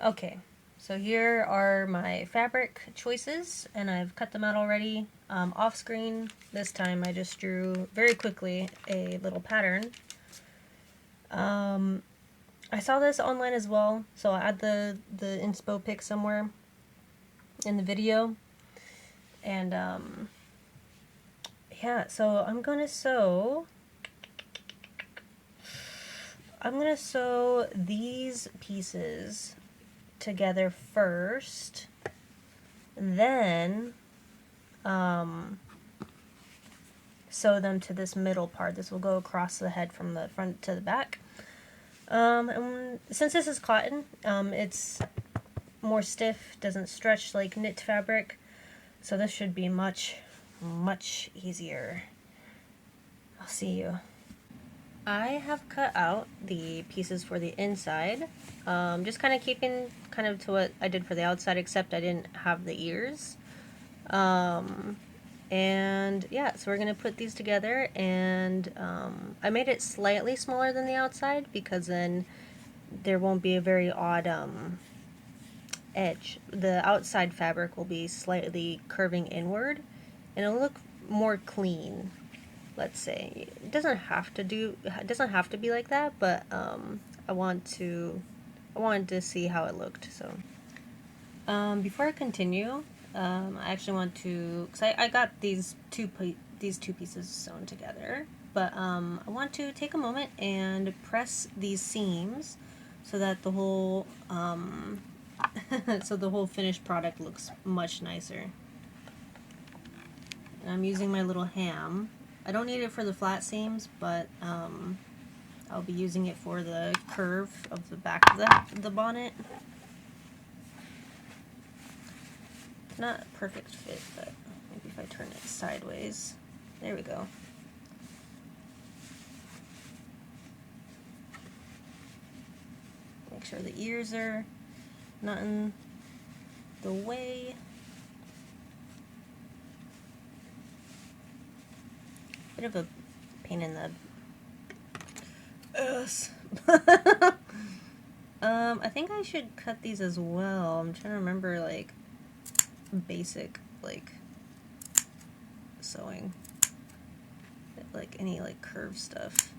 Okay, so here are my fabric choices, and I've cut them out already off screen. This time I just drew very quickly a little pattern. I saw this online as well, so I'll add the inspo pic somewhere in the video. And yeah, so I'm gonna sew these pieces together first, then sew them to this middle part. This will go across the head from the front to the back. And since this is cotton, it's more stiff, doesn't stretch like knit fabric, so this should be much easier. I'll see you. I have cut out the pieces for the inside, just kind of keeping kind of to what I did for the outside, except I didn't have the ears. And yeah, so we're gonna put these together, and I made it slightly smaller than the outside because then there won't be a very odd edge. The outside fabric will be slightly curving inward, and it'll look more clean. Let's say it doesn't have to be like that, but I wanted to see how it looked. So before I continue, I actually want to, because I got these two pieces sewn together, but I want to take a moment and press these seams so that the whole so the whole finished product looks much nicer. And I'm using my little ham. I don't need it for the flat seams, but I'll be using it for the curve of the back of the bonnet. Not a perfect fit, but maybe if I turn it sideways. There we go. Make sure the ears are not in the way. Bit of a pain in the ass. I think I should cut these as well. I'm trying to remember, like, basic, like, sewing. Like, any, like, curve stuff.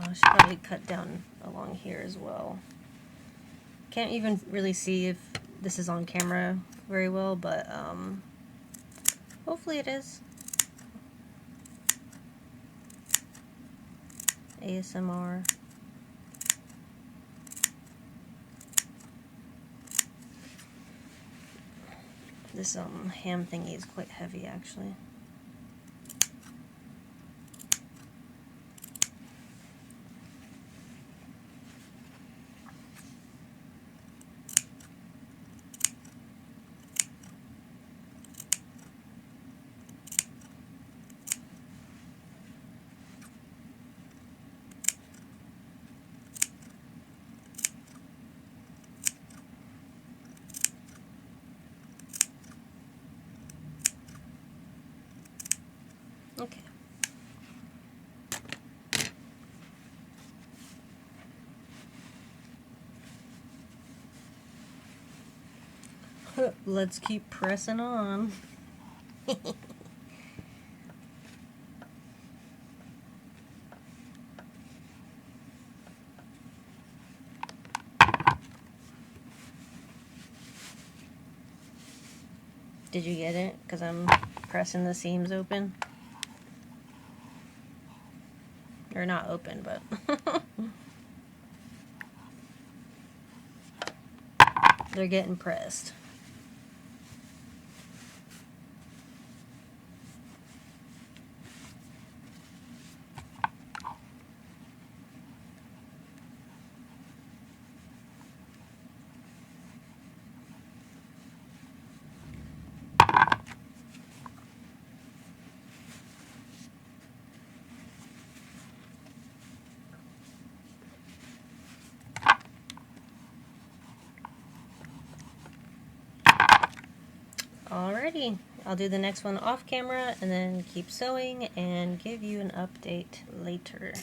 I should probably cut down along here as well. Can't even really see if this is on camera very well, but hopefully it is. ASMR. This ham thingy is quite heavy, actually. Okay. Let's keep pressing on. Did you get it? Because I'm pressing the seams open. Or not open, but they're getting pressed. Alrighty, I'll do the next one off camera and then keep sewing and give you an update later.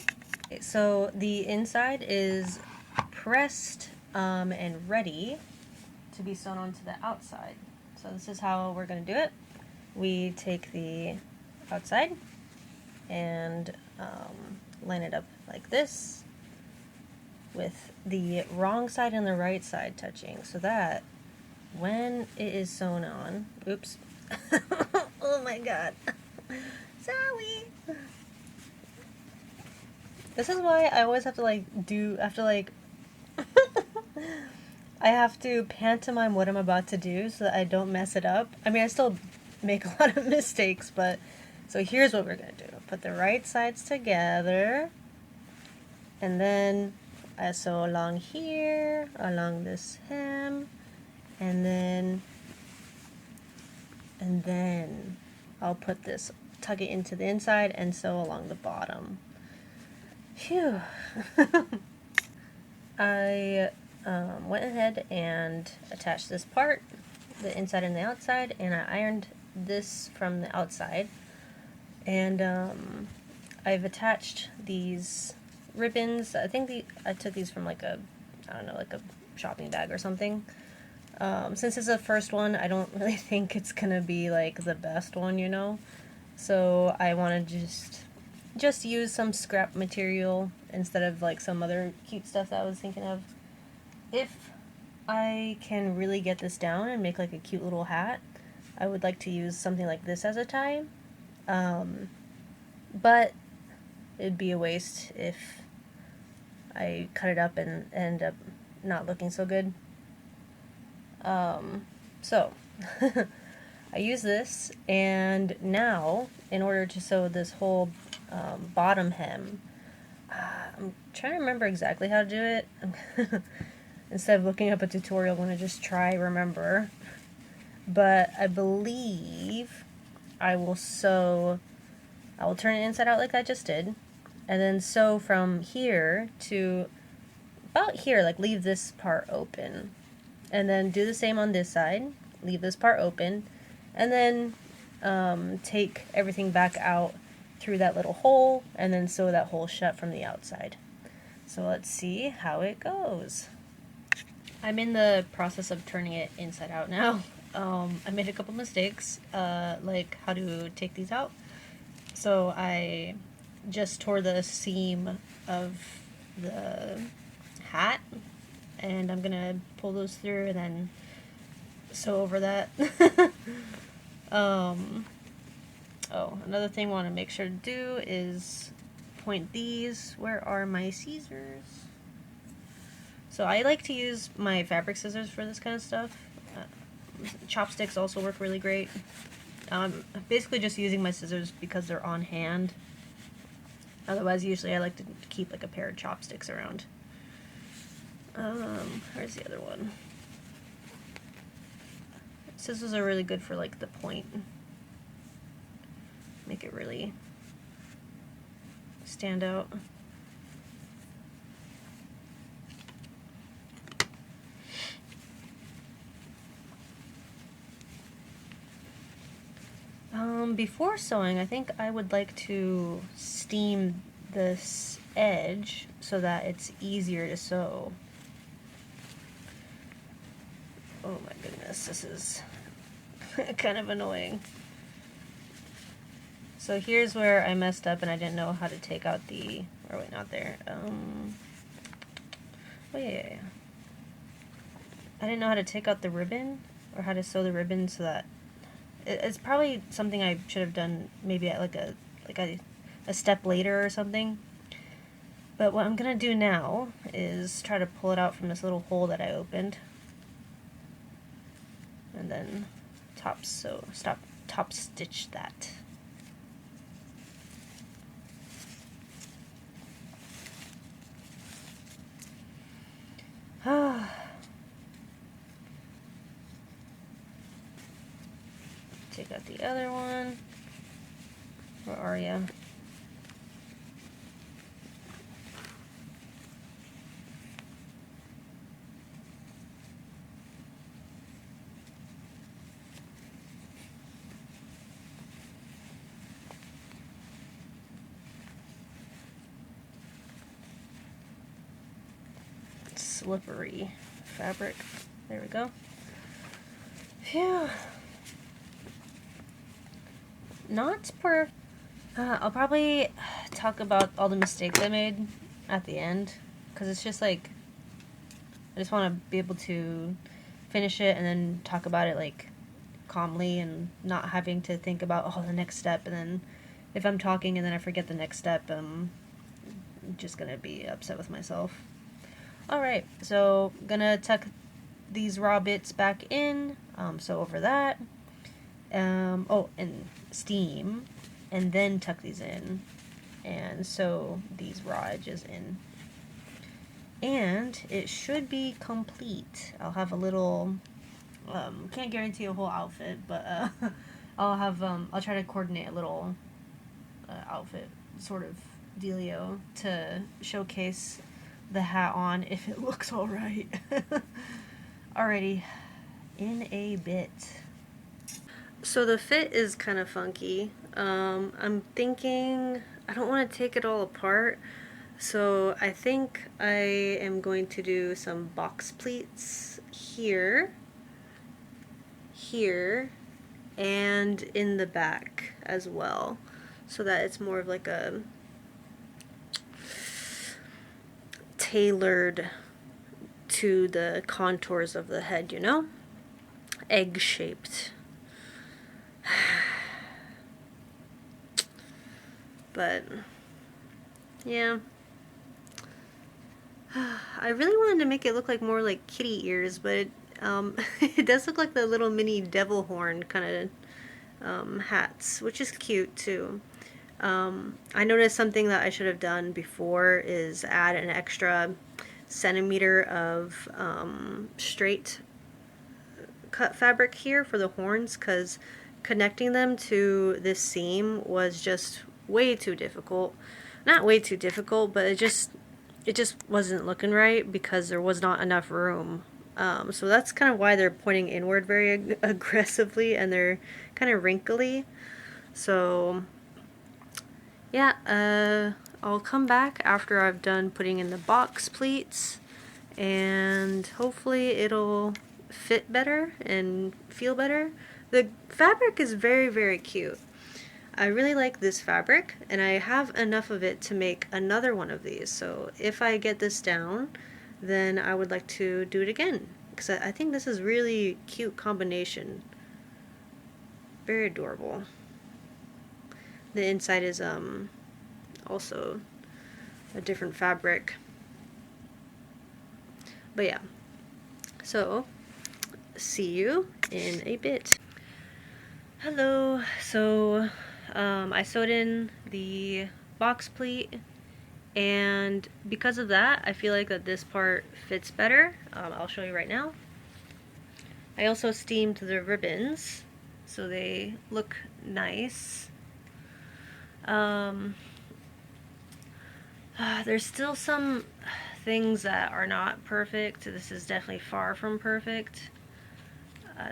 Okay, so the inside is pressed and ready to be sewn onto the outside. So this is how we're going to do it. We take the outside and line it up like this with the wrong side and the right side touching, so that when it is sewn on, oops, oh my god, sorry. This is why I always have to I have to pantomime what I'm about to do so that I don't mess it up. I mean, I still make a lot of mistakes, but so here's what we're gonna do. Put the right sides together, and then I sew along here, along this hem, and then I'll put this, tuck it into the inside and sew along the bottom. Phew. I went ahead and attached this part, the inside and the outside, and I ironed this from the outside. And I've attached these ribbons. I think I took these from like a shopping bag or something. Since it's the first one, I don't really think it's gonna be like the best one, you know? So I want to just use some scrap material instead of like some other cute stuff that I was thinking of. If I can really get this down and make like a cute little hat, I would like to use something like this as a tie. But it'd be a waste if I cut it up and end up not looking so good. So I use this, and now in order to sew this whole bottom hem, I'm trying to remember exactly how to do it. Instead of looking up a tutorial, I'm going to just try remember. But I believe I will turn it inside out like I just did, and then sew from here to about here, like leave this part open. And then do the same on this side, leave this part open, and then take everything back out through that little hole, and then sew that hole shut from the outside. So let's see how it goes. I'm in the process of turning it inside out now. I made a couple mistakes, like how to take these out. So I just tore the seam of the hat, and I'm gonna pull those through and then sew over that. Oh, another thing I want to make sure to do is point these. Where are my scissors? So I like to use my fabric scissors for this kind of stuff. Chopsticks also work really great. I'm basically just using my scissors because they're on hand. Otherwise, usually I like to keep like a pair of chopsticks around. Where's the other one? Scissors are really good for like the point. Make it really stand out. Before sewing, I think I would like to steam this edge so that it's easier to sew. Oh my goodness, this is kind of annoying. So here's where I messed up and I didn't know how to take out the, or wait, not there. Oh yeah. I didn't know how to take out the ribbon, or how to sew the ribbon so that, it's probably something I should have done maybe at like a step later or something. But what I'm gonna do now is try to pull it out from this little hole that I opened, and then top stitch that. Take out the other one. Where are you? Slippery fabric. There we go. Phew. Not per. I'll probably talk about all the mistakes I made at the end, because it's just like I just want to be able to finish it and then talk about it like calmly and not having to think about the next step, and then if I'm talking and then I forget the next step, I'm just gonna be upset with myself. Alright, so gonna tuck these raw bits back in, so over that, oh, and steam, and then tuck these in, and sew these raw edges in. And it should be complete. I'll have a little, can't guarantee a whole outfit, but I'll try to coordinate a little outfit sort of dealio to showcase the hat on if it looks alright. Alrighty, in a bit. So the fit is kind of funky. I'm thinking I don't want to take it all apart, so I think I am going to do some box pleats here, here, and in the back as well, so that it's more of like a tailored to the contours of the head, you know? Egg-shaped. But, yeah. I really wanted to make it look like more like kitty ears, but it does look like the little mini devil horn kind of hats, which is cute too. I noticed something that I should have done before is add an extra centimeter of straight cut fabric here for the horns, because connecting them to this seam was just way too difficult. Not way too difficult, but it just wasn't looking right because there was not enough room. So that's kind of why they're pointing inward very aggressively, and they're kind of wrinkly. So yeah, I'll come back after I've done putting in the box pleats, and hopefully it'll fit better and feel better. The fabric is very, very cute. I really like this fabric, and I have enough of it to make another one of these. So if I get this down, then I would like to do it again, because I think this is really cute combination. Very adorable. The inside is also a different fabric. But yeah, so see you in a bit. Hello. So I sewed in the box pleat, and because of that I feel like that this part fits better. I'll show you right now. I also steamed the ribbons so they look nice. There's still some things that are not perfect. This is definitely far from perfect.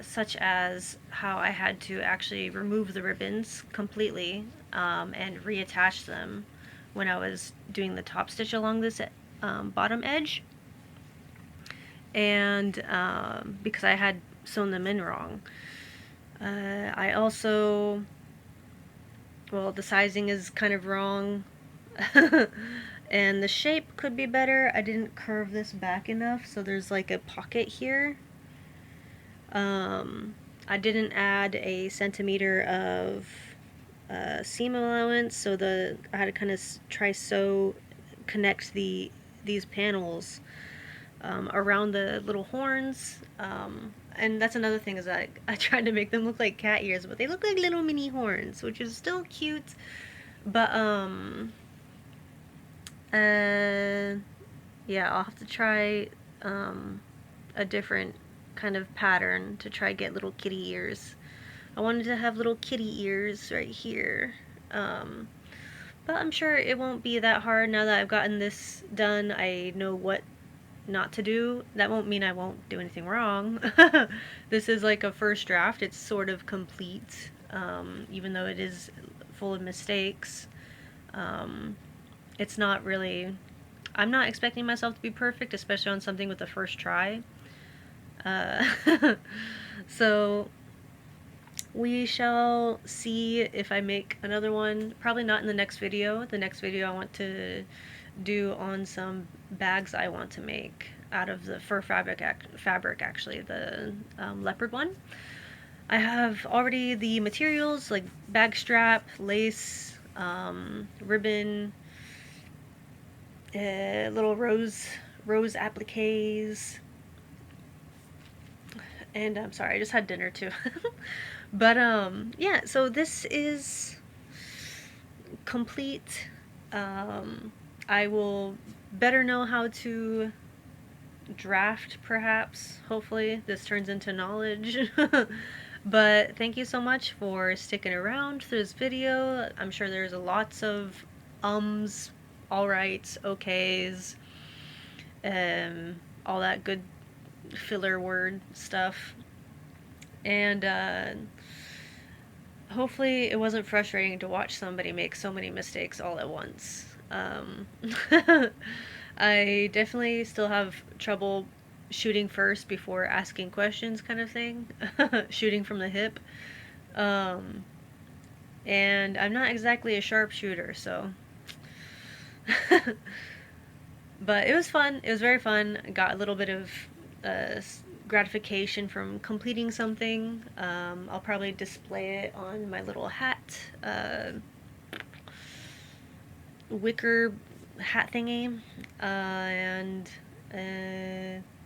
Such as how I had to actually remove the ribbons completely and reattach them when I was doing the top stitch along this bottom edge, and because I had sewn them in wrong. I also, well, the sizing is kind of wrong and the shape could be better. I didn't curve this back enough, so there's like a pocket here. I didn't add a centimeter of seam allowance, so I had to kind of try sew connect these panels around the little horns. And that's another thing, is that I tried to make them look like cat ears, but they look like little mini horns, which is still cute. But yeah, I'll have to try a different kind of pattern to try get little kitty ears. I wanted to have little kitty ears right here. But I'm sure it won't be that hard now that I've gotten this done. I know what not to do. That won't mean I won't do anything wrong. This is like a first draft. It's sort of complete, even though it is full of mistakes. It's not really... I'm not expecting myself to be perfect, especially on something with the first try. So we shall see if I make another one. Probably not in the next video. The next video I want to do on some bags I want to make out of the fur fabric actually, the leopard one. I have already the materials, like bag strap, lace, ribbon, little rose appliques, and I'm sorry, I just had dinner too. But yeah, so this is complete. I will better know how to draft, perhaps. Hopefully this turns into knowledge. But thank you so much for sticking around through this video. I'm sure there's lots of ums, alrights, okays, all that good filler word stuff. And hopefully it wasn't frustrating to watch somebody make so many mistakes all at once. I definitely still have trouble shooting first before asking questions, kind of thing. Shooting from the hip. And I'm not exactly a sharpshooter, so... But it was fun. It was very fun. I got a little bit of gratification from completing something. I'll probably display it on my little hat, wicker hat thingy, and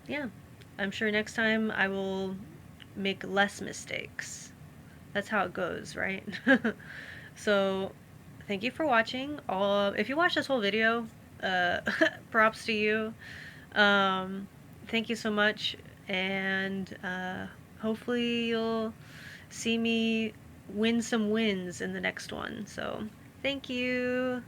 yeah, I'm sure next time I will make less mistakes. That's how it goes, right? So thank you for watching. If you watched this whole video, props to you. Thank you so much, and hopefully you'll see me win some wins in the next one. So thank you.